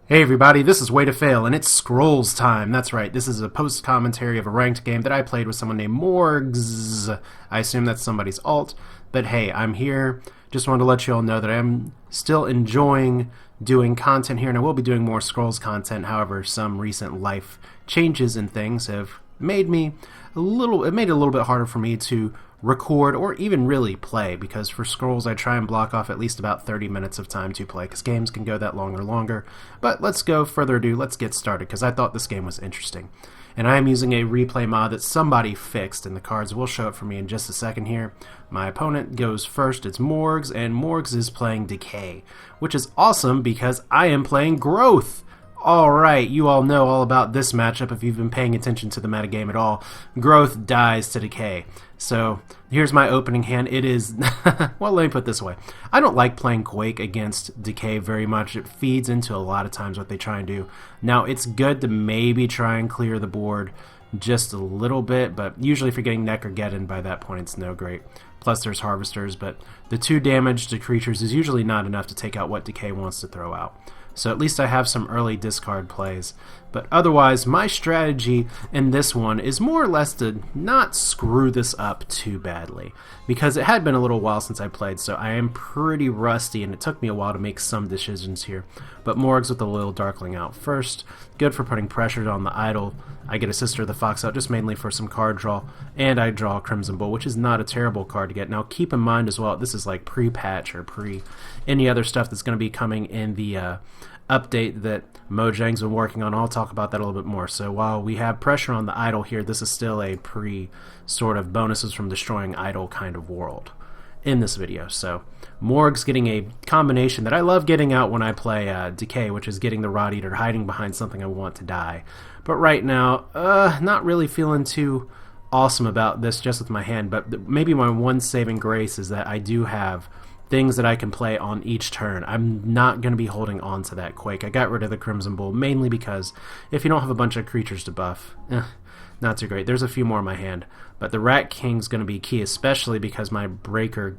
Hey everybody, this is Way to Fail, and it's Scrolls time. That's right, this is a post-commentary of a ranked game that I played with someone named Morgs. I assume that's somebody's alt, but hey, I'm here. Just wanted to let you all know that I'm still enjoying doing content here, and I will be doing more Scrolls content. However, some recent life changes and things have made me it made it a little bit harder for me to record or even really play, because for Scrolls I try and block off at least about 30 minutes of time to play, because games can go that long or longer. But let's go further ado, let's get started, because I thought this game was interesting. And I am using a replay mod that somebody fixed, and the cards will show up for me in just a second here. My opponent goes first, it's Morgs, and Morgs is playing Decay, which is awesome because I am playing Growth. Alright, you all know all about this matchup if you've been paying attention to the metagame at all. Growth dies to Decay. So, here's my opening hand. It is... well, let me put it this way. I don't like playing Quake against Decay very much. It feeds into a lot of times what they try and do. Now, it's good to maybe try and clear the board just a little bit, but usually if you're getting Neck or Geddon, by that point it's no great. Plus there's Harvesters, but the 2 damage to creatures is usually not enough to take out what Decay wants to throw out. So at least I have some early discard plays. But otherwise, my strategy in this one is more or less to not screw this up too badly, because it had been a little while since I played, so I am pretty rusty, and it took me a while to make some decisions here. But Morgs with the Little Darkling out first. Good for putting pressure on the idol. I get a Sister of the Fox out just mainly for some card draw, and I draw a Crimson Bull, which is not a terrible card to get. Now keep in mind as well, this is like pre-patch or pre any other stuff that's going to be coming in the update that Mojang's been working on. I'll talk about that a little bit more. So while we have pressure on the idol here, this is still a pre sort of bonuses from destroying idol kind of world in this video. So Morg's getting a combination that I love getting out when I play Decay, which is getting the Rod Eater hiding behind something I want to die. But right now, not really feeling too awesome about this just with my hand, but maybe my one saving grace is that I do have things that I can play on each turn. I'm not going to be holding on to that Quake. I got rid of the Crimson Bull mainly because if you don't have a bunch of creatures to buff, not too great. There's a few more in my hand, but the Rat King's going to be key, especially because my Breaker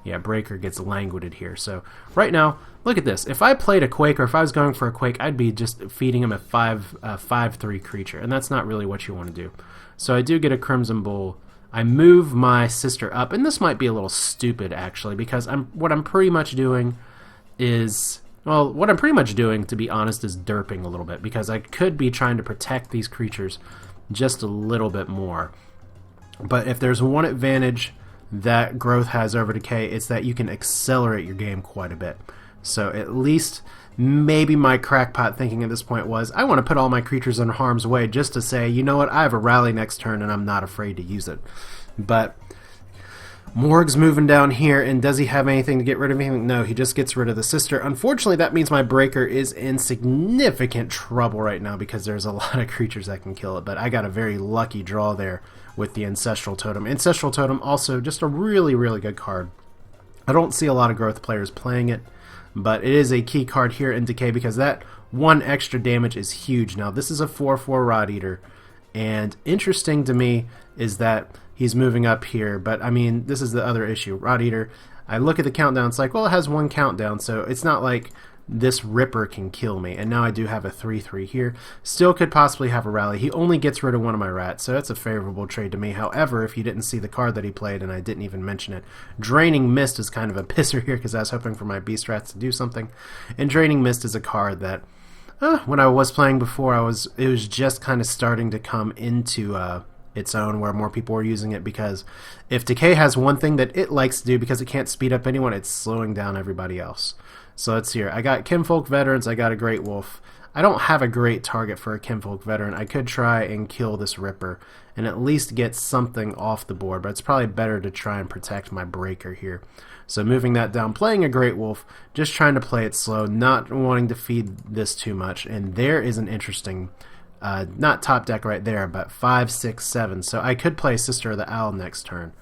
gets languided here. So right now, look at this. If I played a Quake, or if I was going for a Quake, I'd be just feeding him a 5/3 creature, and that's not really what you want to do. So I do get a Crimson Bull. I move my sister up, and this might be a little stupid actually, because what I'm pretty much doing, to be honest, is derping a little bit, because I could be trying to protect these creatures just a little bit more. But if there's one advantage that Growth has over Decay, it's that you can accelerate your game quite a bit. So at least maybe my crackpot thinking at this point was, I want to put all my creatures in harm's way just to say, you know what, I have a rally next turn and I'm not afraid to use it. But Morg's moving down here, and does he have anything to get rid of anything? No, he just gets rid of the sister. Unfortunately, that means my Breaker is in significant trouble right now, because there's a lot of creatures that can kill it. But I got a very lucky draw there with the Ancestral Totem. Ancestral Totem also just a really, really good card. I don't see a lot of Growth players playing it, but it is a key card here in Decay, because that 1 extra damage is huge. Now, this is a 4/4 Rod Eater, and interesting to me is that he's moving up here, but I mean, this is the other issue. Rod Eater, I look at the countdown, it's like, well, it has 1 countdown, so it's not like this Ripper can kill me. And now I do have a 3/3 here. Still could possibly have a rally. He only gets rid of one of my rats, so that's a favorable trade to me. However, if you didn't see the card that he played, and I didn't even mention it, Draining Mist is kind of a pisser here, because I was hoping for my Beast Rats to do something. And Draining Mist is a card that, when I was playing before, it was just kind of starting to come into its own, where more people were using it, because if Decay has one thing that it likes to do, because it can't speed up anyone, it's slowing down everybody else. So let's hear. I got Kinfolk Veterans, I got a Great Wolf. I don't have a great target for a Kinfolk Veteran. I could try and kill this Ripper and at least get something off the board, but it's probably better to try and protect my Breaker here. So moving that down, playing a Great Wolf, just trying to play it slow, not wanting to feed this too much. And there is an interesting, not top deck right there, but 5, 6, 7. So I could play Sister of the Owl next turn,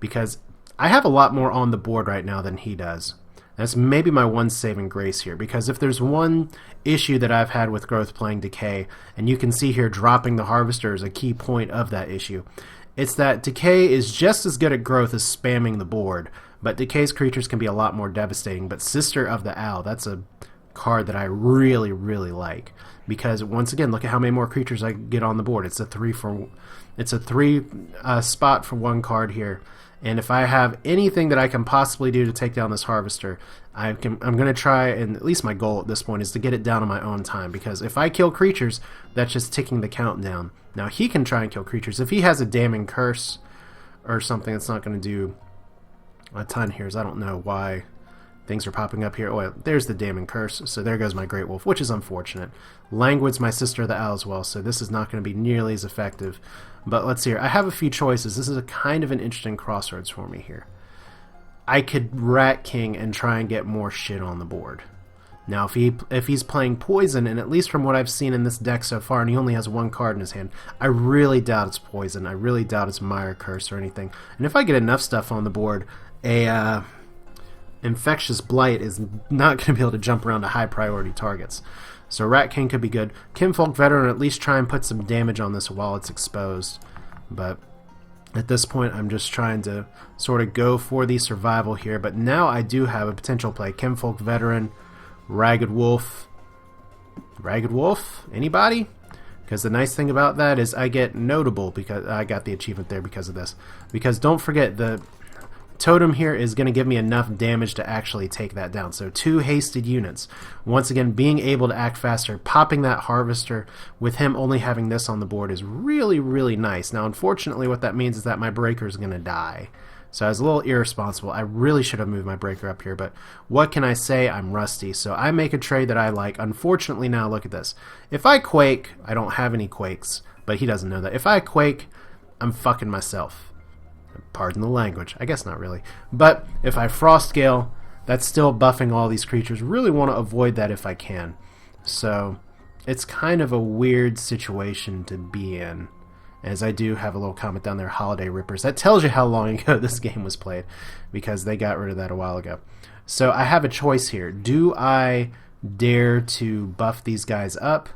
because I have a lot more on the board right now than he does. That's maybe my one saving grace here, because if there's one issue that I've had with Growth playing Decay, and you can see here dropping the Harvester is a key point of that issue, it's that Decay is just as good at Growth as spamming the board, but Decay's creatures can be a lot more devastating. But Sister of the Owl, that's a card that I really, really like. Because once again, look at how many more creatures I get on the board. It's a three spot for one card here. And if I have anything that I can possibly do to take down this Harvester, I'm going to try, and at least my goal at this point is to get it down on my own time. Because if I kill creatures, that's just ticking the count down. Now he can try and kill creatures. If he has a damning curse or something, that's not going to do a ton here. I don't know why things are popping up here. Oh, there's the damning curse. So there goes my Great Wolf, which is unfortunate. Languid's my Sister of the Owl as well, so this is not going to be nearly as effective. But let's see here. I have a few choices. This is a kind of an interesting crossroads for me here. I could Rat King and try and get more shit on the board. Now, if he's playing Poison, and at least from what I've seen in this deck so far, and he only has one card in his hand, I really doubt it's Poison. I really doubt it's Mire Curse or anything. And if I get enough stuff on the board, Infectious Blight is not going to be able to jump around to high priority targets. So Rat King could be good. Kinfolk Veteran, at least try and put some damage on this while it's exposed. But at this point, I'm just trying to sort of go for the survival here. But now I do have a potential play. Kinfolk Veteran, Ragged Wolf. Ragged Wolf? Anybody? Because the nice thing about that is I get notable, because I got the achievement there because of this. Because don't forget, the Totem here is going to give me enough damage to actually take that down. So 2 hasted units. Once again, being able to act faster, popping that Harvester with him only having this on the board is really, really nice. Now, unfortunately, what that means is that my Breaker is going to die. So I was a little irresponsible. I really should have moved my Breaker up here, but what can I say? I'm rusty. So I make a trade that I like. Unfortunately, now look at this. If I Quake, I don't have any Quakes, but he doesn't know that. If I Quake, I'm fucking myself. Pardon the language. I guess not really. But if I Frost Gale, that's still buffing all these creatures. Really want to avoid that if I can. So it's kind of a weird situation to be in. As I do have a little comment down there, Holiday Rippers. That tells you how long ago this game was played, because they got rid of that a while ago. So I have a choice here. Do I dare to buff these guys up?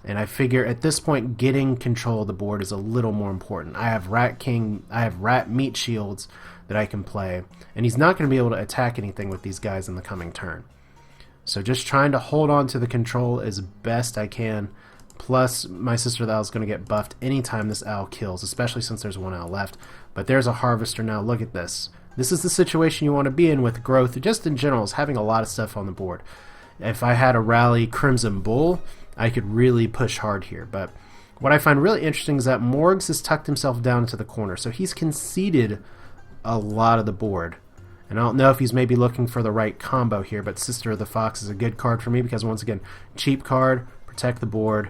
And I figure at this point, getting control of the board is a little more important. I have Rat King, I have Rat Meat Shields that I can play, and he's not going to be able to attack anything with these guys in the coming turn. So just trying to hold on to the control as best I can. Plus, my Sister of the Owl is going to get buffed anytime this owl kills, especially since there's one owl left. But there's a Harvester now. Look at this. This is the situation you want to be in with growth, just in general, is having a lot of stuff on the board. If I had a Rally Crimson Bull, I could really push hard here. But what I find really interesting is that Morgs has tucked himself down into the corner, so he's conceded a lot of the board. And I don't know if he's maybe looking for the right combo here, but Sister of the Fox is a good card for me because, once again, cheap card, protect the board.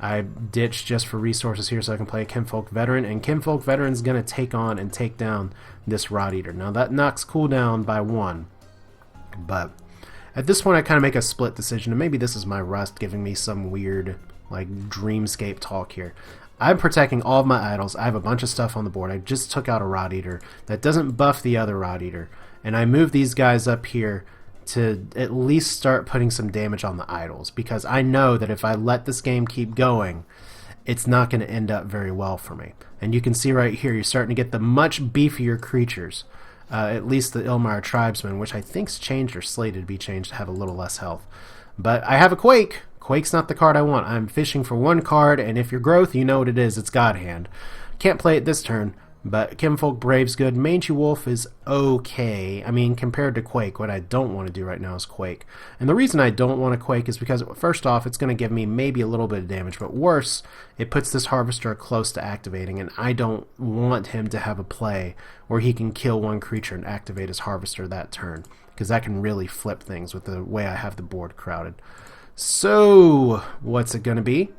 I ditched just for resources here so I can play a Kinfolk Veteran, and Kinfolk Veteran is going to take on and take down this Rot Eater. Now that knocks cooldown by 1, but at this point I kind of make a split decision, and maybe this is my rust giving me some weird like dreamscape talk here. I'm protecting all of my idols. I have a bunch of stuff on the board. I just took out a Rot Eater that doesn't buff the other Rot Eater, and I move these guys up here to at least start putting some damage on the idols, because I know that if I let this game keep going, it's not going to end up very well for me. And you can see right here, you're starting to get the much beefier creatures, at least the Ilmar Tribesman, which I think's changed or slated to be changed to have a little less health. But I have a Quake. Quake's not the card I want. I'm fishing for one card, and if you're growth, you know what it is. It's God Hand. Can't play it this turn. But Kinfolk Brave's good. Mangy Wolf is okay. I mean, compared to Quake, what I don't want to do right now is Quake. And the reason I don't want to Quake is because, first off, it's going to give me maybe a little bit of damage. But worse, it puts this Harvester close to activating. And I don't want him to have a play where he can kill one creature and activate his Harvester that turn, because that can really flip things with the way I have the board crowded. So, what's it going to be?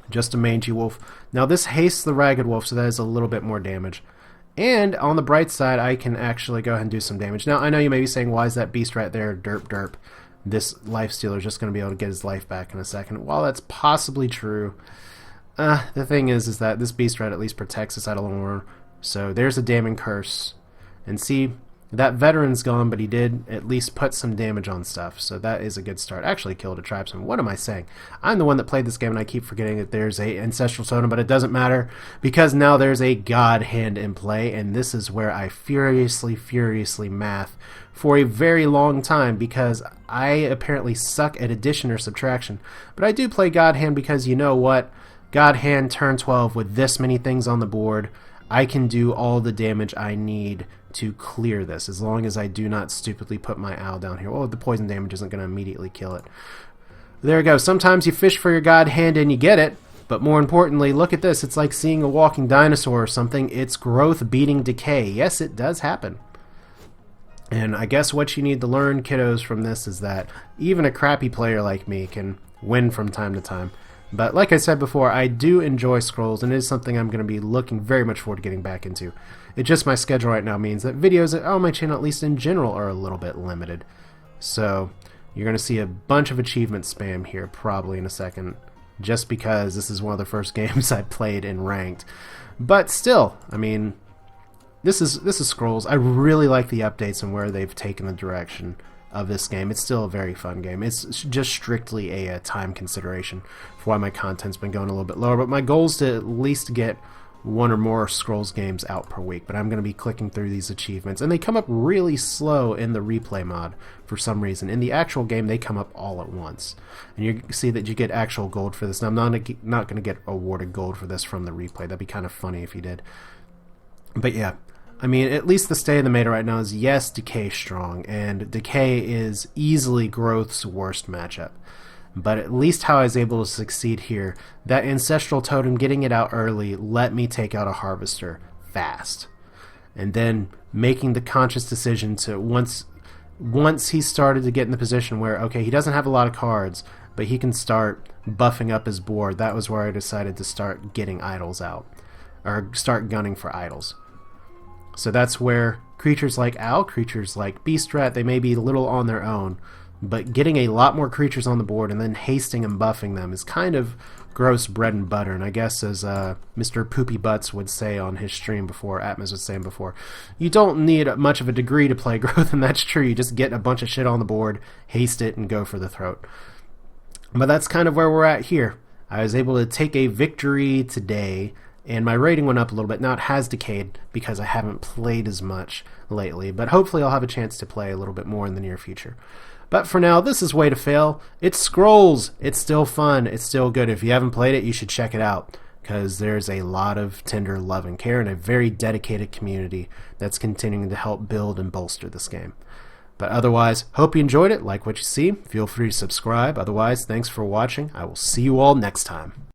Just a Mangy Wolf. Now this hastes the Ragged Wolf, so that is a little bit more damage. And on the bright side, I can actually go ahead and do some damage. Now I know you may be saying, why is that beast right there? Derp derp. This Lifestealer is just going to be able to get his life back in a second. While that's possibly true, the thing is that this beast right at least protects us out a little more. So there's a damning curse. And see, That veteran's gone, but he did at least put some damage on stuff, so that is a good start. Actually killed a tribesman. What am I saying? I'm the one that played this game, and I keep forgetting that there's a ancestral totem, but it doesn't matter, because now there's a god hand in play, and this is where I furiously math for a very long time, because I apparently suck at addition or subtraction. But I do play god hand because, you know what? God hand turn 12 with this many things on the board, I can do all the damage I need to clear this, as long as I do not stupidly put my owl down here. Oh, the poison damage isn't going to immediately kill it. There we go. Sometimes you fish for your god hand and you get it, but more importantly, look at this. It's like seeing a walking dinosaur or something. It's growth beating decay. Yes, it does happen. And I guess what you need to learn, kiddos, from this is that even a crappy player like me can win from time to time. But like I said before, I do enjoy scrolls, and it is something I'm going to be looking very much forward to getting back into. It's just my schedule right now means that videos on my channel, at least in general, are a little bit limited. So you're going to see a bunch of achievement spam here probably in a second, just because this is one of the first games I played in ranked. But still, I mean, this is Scrolls. I really like the updates and where they've taken the direction of this game. It's still a very fun game. It's just strictly a time consideration for why my content's been going a little bit lower, but my goal is to at least get one or more Scrolls games out per week. But I'm going to be clicking through these achievements, and they come up really slow in the replay mod for some reason. In the actual game, they come up all at once, and you see that you get actual gold for this. Now, I'm not going to get awarded gold for this from the replay. That'd be kind of funny if you did. But yeah, I mean, at least the state of the meta right now is, yes, Decay strong, and Decay is easily Growth's worst matchup. But at least how I was able to succeed here, that Ancestral Totem, getting it out early, let me take out a Harvester fast. And then making the conscious decision to, once he started to get in the position where, okay, he doesn't have a lot of cards, but he can start buffing up his board, that was where I decided to start getting idols out, or start gunning for idols. So that's where creatures like Owl, creatures like Beast Rat, they may be a little on their own, but getting a lot more creatures on the board and then hasting and buffing them is kind of gross bread and butter. And I guess as Mr. Poopy Butts would say on his stream before, Atmos was saying before, you don't need much of a degree to play growth, and that's true. You just get a bunch of shit on the board, haste it, and go for the throat. But that's kind of where we're at here. I was able to take a victory today, and my rating went up a little bit. Now it has decayed because I haven't played as much lately, but hopefully I'll have a chance to play a little bit more in the near future. But for now, this is Way to Fail. It's Scrolls. It's still fun. It's still good. If you haven't played it, you should check it out, because there's a lot of tender love and care and a very dedicated community that's continuing to help build and bolster this game. But otherwise, hope you enjoyed it. Like what you see. Feel free to subscribe. Otherwise, thanks for watching. I will see you all next time.